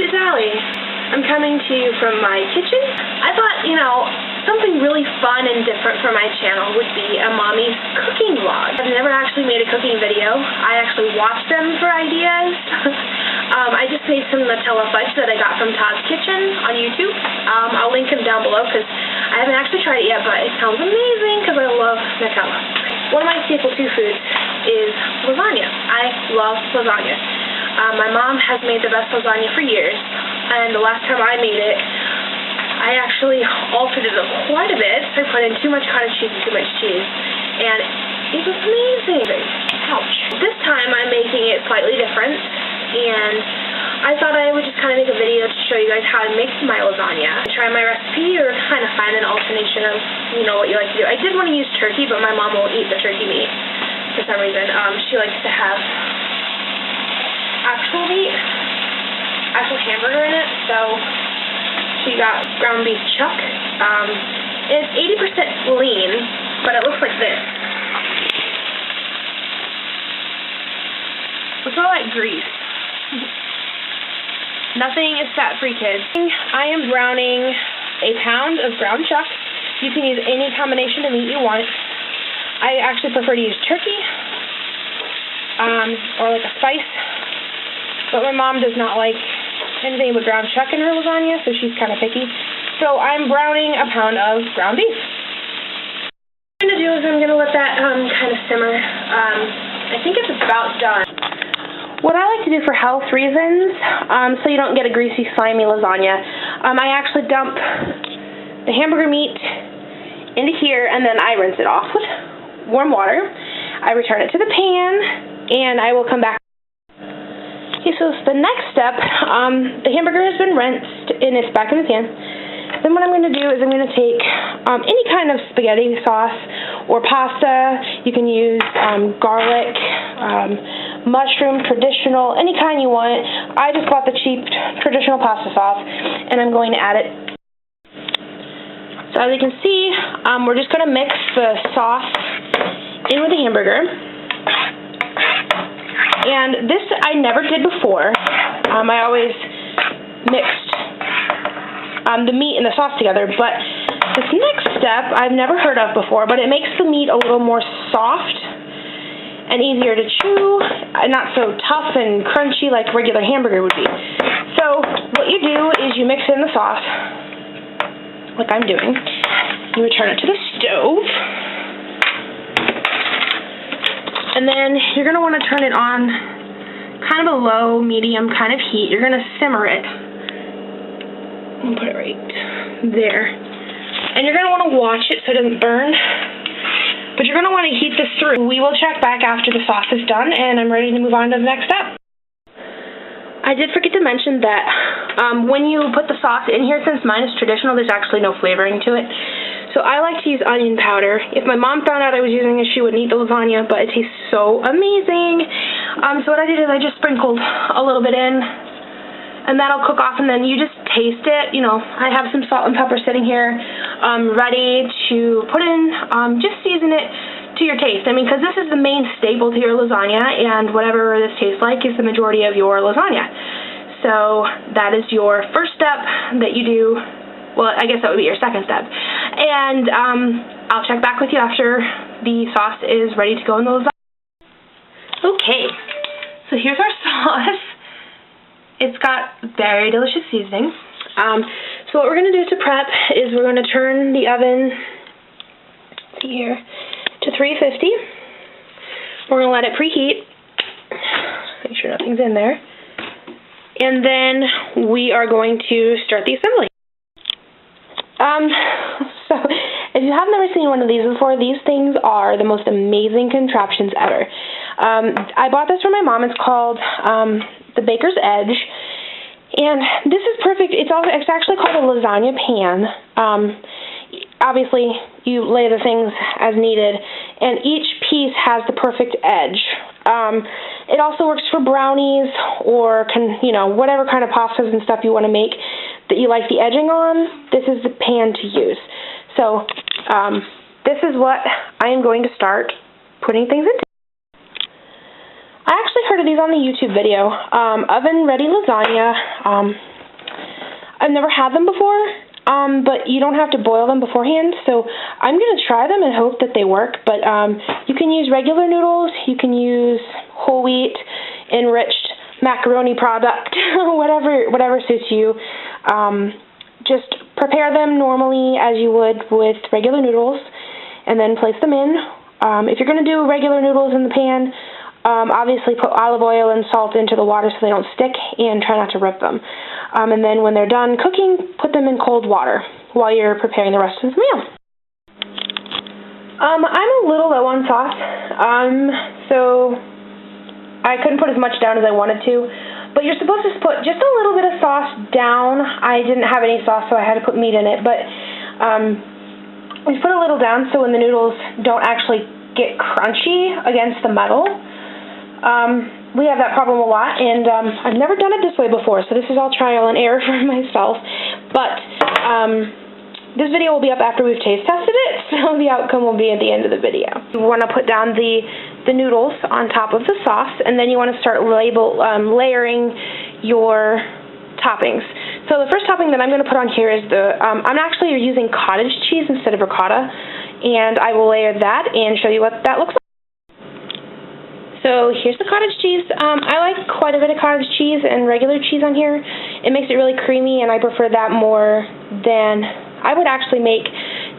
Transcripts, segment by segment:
it's Allie. I'm coming to you from my kitchen. I thought, something really fun and different for my channel would be a mommy's cooking vlog. I've never actually made a cooking video. I actually watch them for ideas. I just made some Nutella fudge that I got from Todd's Kitchen on YouTube. I'll link him down below because I haven't actually tried it yet, but it sounds amazing because I love Nutella. One of my staple foods is lasagna. I love lasagna. My mom has made the best lasagna for years, and the last time I made it, I actually altered it quite a bit. I put in too much cottage cheese and too much cheese, and it was amazing. Ouch. This time I'm making it slightly different, and I thought I would just kind of make a video to show you guys how to make my lasagna. Try my recipe or kind of find an alternation of, what you like to do. I did want to use turkey, but my mom won't eat the turkey meat for some reason. She likes to have actual meat, actual hamburger in it, so she got ground beef chuck. It's 80% lean, but it looks like this. Looks all like grease. Nothing is fat-free, kids. I am browning a pound of ground chuck. You can use any combination of meat you want. I actually prefer to use turkey, or like a spice. But my mom does not like anything but ground chuck in her lasagna, so she's kind of picky. So I'm browning a pound of ground beef. What I'm going to do is I'm going to let that kind of simmer. I think it's about done. What I like to do for health reasons, so you don't get a greasy, slimy lasagna, I actually dump the hamburger meat into here, and then I rinse it off with warm water. I return it to the pan, and I will come back. Okay, so the next step, the hamburger has been rinsed and it's back in the pan. Then what I'm going to do is I'm going to take any kind of spaghetti sauce or pasta. You can use garlic, mushroom, traditional, any kind you want. I just bought the cheap traditional pasta sauce, and I'm going to add it. So as you can see, we're just going to mix the sauce in with the hamburger. And this I never did before. I always mixed the meat and the sauce together, but this next step I've never heard of before, but it makes the meat a little more soft and easier to chew, and not so tough and crunchy like regular hamburger would be. So what you do is you mix in the sauce, like I'm doing. You return it to the stove. And then you're going to want to turn it on kind of a low, medium kind of heat. You're going to simmer it. I'll put it right there. And you're going to want to watch it so it doesn't burn. But you're going to want to heat this through. We will check back after the sauce is done, and I'm ready to move on to the next step. I did forget to mention that when you put the sauce in here, since mine is traditional, there's actually no flavoring to it. So I like to use onion powder. If my mom found out I was using it, she wouldn't eat the lasagna, but it tastes so amazing. So what I did is I just sprinkled a little bit in, and that'll cook off, and then you just taste it. I have some salt and pepper sitting here ready to put in. Just season it to your taste. Because this is the main staple to your lasagna, and whatever this tastes like is the majority of your lasagna. So that is your first step that you do. Well, I guess that would be your second step. And I'll check back with you after the sauce is ready to go in the lasagna. Okay, so here's our sauce. It's got very delicious seasoning. So what we're going to do to prep is we're going to turn the oven here to 350. We're going to let it preheat. Make sure nothing's in there. And then we are going to start the assembly. So if you have never seen one of these before, these things are the most amazing contraptions ever. I bought this from my mom. It's called the Baker's Edge, and this is perfect. It's actually called a lasagna pan. Obviously, you lay the things as needed, and each piece has the perfect edge. It also works for brownies or whatever kind of pastas and stuff you want to make that you like the edging on. This is the pan to use. So this is what I am going to start putting things into. I actually heard of these on the YouTube video. Oven ready lasagna. I've never had them before, but you don't have to boil them beforehand, so I'm going to try them and hope that they work. But you can use regular noodles, you can use whole wheat, enriched macaroni product, whatever suits you. Just prepare them normally as you would with regular noodles, and then place them in. If you're going to do regular noodles in the pan, obviously put olive oil and salt into the water so they don't stick, and try not to rip them. And then when they're done cooking, put them in cold water while you're preparing the rest of the meal. I'm a little low on sauce, so I couldn't put as much down as I wanted to. But you're supposed to put just a little bit of sauce down. I didn't have any sauce, so I had to put meat in it. But we put a little down so when the noodles don't actually get crunchy against the metal. We have that problem a lot, and I've never done it this way before, so this is all trial and error for myself. But this video will be up after we've taste tested it, so the outcome will be at the end of the video. You want to put down the noodles on top of the sauce, and then you want to start layering your toppings. So the first topping that I'm going to put on here is I'm actually using cottage cheese instead of ricotta, and I will layer that and show you what that looks like. So here's the cottage cheese. I like quite a bit of cottage cheese and regular cheese on here. It makes it really creamy, and I prefer that more than I would actually make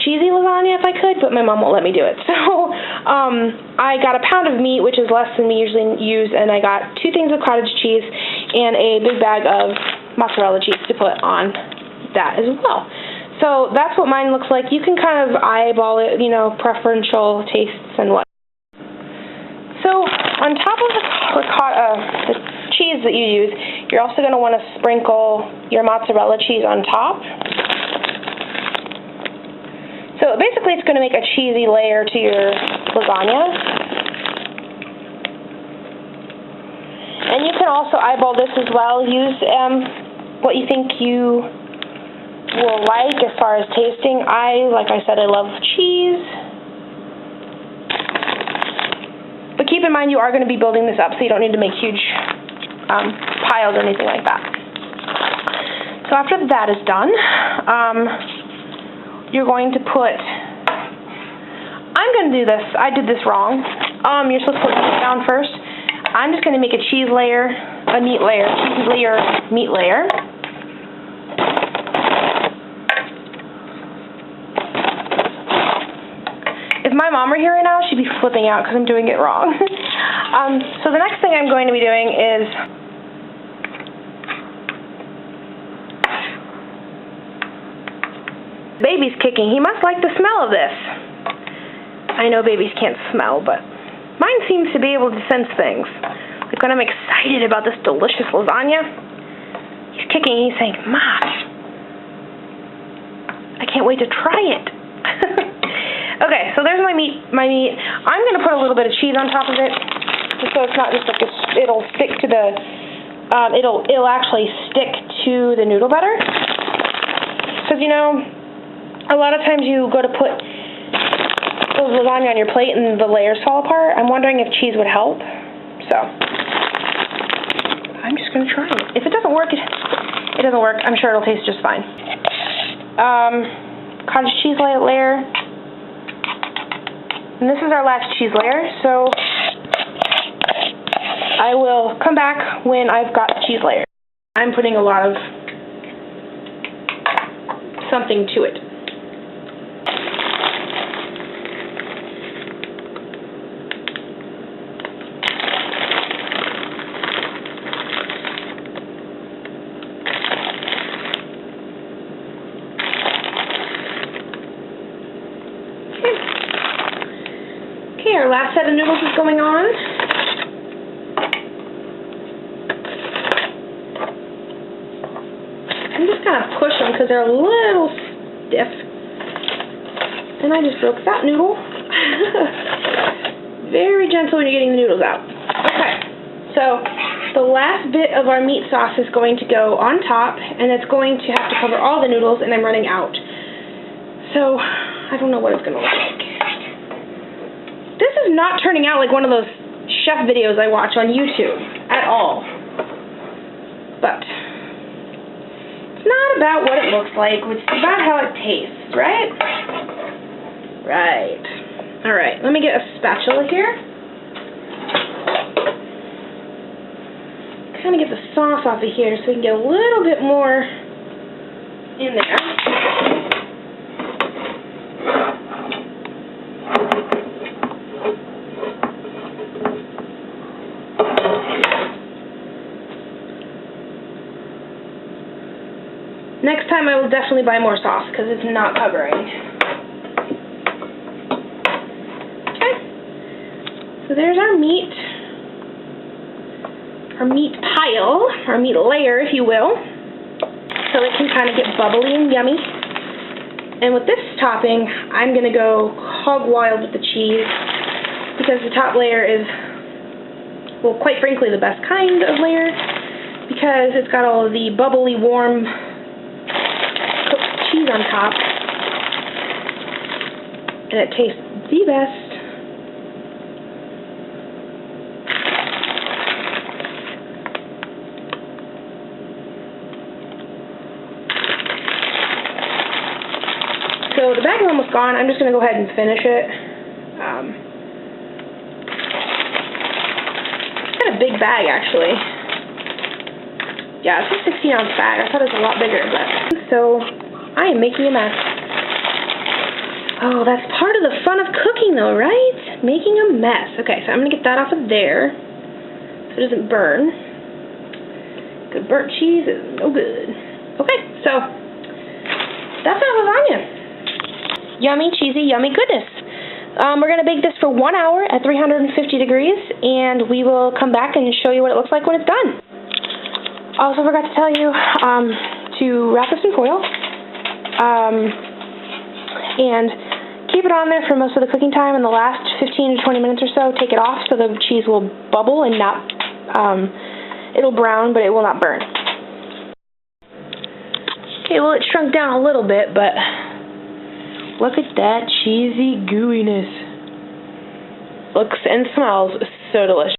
cheesy lasagna if I could, but my mom won't let me do it. So I got a pound of meat, which is less than we usually use, and I got 2 things of cottage cheese and a big bag of mozzarella cheese to put on that as well. So that's what mine looks like. You can kind of eyeball it, you know, preferential tastes and what. So on top of the cheese that you use, you're also going to want to sprinkle your mozzarella cheese on top. So basically it's going to make a cheesy layer to your lasagna. And you can also eyeball this as well. Use what you think you will like as far as tasting. Like I said, I love cheese. But keep in mind you are going to be building this up, so you don't need to make huge piles or anything like that. So after that is done, you're going to put, I'm going to do this, I did this wrong. You're supposed to put meat down first. I'm just going to make a cheese layer, a meat layer, cheese layer, meat layer. If my mom were here right now, she'd be flipping out because I'm doing it wrong. So the next thing I'm going to be doing is baby's kicking. He must like the smell of this. I know babies can't smell, but mine seems to be able to sense things. Like when I'm excited about this delicious lasagna, he's kicking. He's saying, "Mom, I can't wait to try it." Okay, so there's my meat. I'm going to put a little bit of cheese on top of it, just so it's not just like it'll stick to the, it'll actually stick to the noodle better. Because, you know, a lot of times you go to put those lasagna on your plate and the layers fall apart. I'm wondering if cheese would help. So I'm just going to try it. If it doesn't work, it doesn't work. I'm sure it'll taste just fine. Cottage cheese layer. And this is our last cheese layer, so I will come back when I've got the cheese layer. I'm putting a lot of something to it. Our last set of noodles is going on. I'm just kind of push them because they're a little stiff. And I just broke that noodle. Very gentle when you're getting the noodles out. Okay, so the last bit of our meat sauce is going to go on top, and it's going to have to cover all the noodles, and I'm running out. So I don't know what it's going to look like. This is not turning out like one of those chef videos I watch on YouTube at all. But it's not a about what it looks like. It's about how it tastes, right? Right. Alright, let me get a spatula here. Kind of get the sauce off of here so we can get a little bit more in there. Next time I will definitely buy more sauce because it's not covering. Okay. So there's our meat. Our meat pile, our meat layer, if you will. So it can kind of get bubbly and yummy. And with this topping, I'm going to go hog wild with the cheese because the top layer is, well, quite frankly, the best kind of layer because it's got all of the bubbly, warm cheese on top, and it tastes the best. So the bag is almost gone. I'm just going to go ahead and finish it. It's got a big bag, actually. Yeah, it's a 16-ounce bag. I thought it was a lot bigger, but so I am making a mess. Oh, that's part of the fun of cooking, though, right? Making a mess. Okay, so I'm going to get that off of there so it doesn't burn. Good burnt cheese is no good. Okay, so that's our lasagna. Yummy, cheesy, yummy goodness. We're going to bake this for 1 hour at 350 degrees, and we will come back and show you what it looks like when it's done. Also forgot to tell you to wrap this in foil. And keep it on there for most of the cooking time. In the last 15 to 20 minutes or so, take it off so the cheese will bubble and not, it'll brown, but it will not burn. Okay, well, it shrunk down a little bit, but look at that cheesy gooiness. Looks and smells so delicious.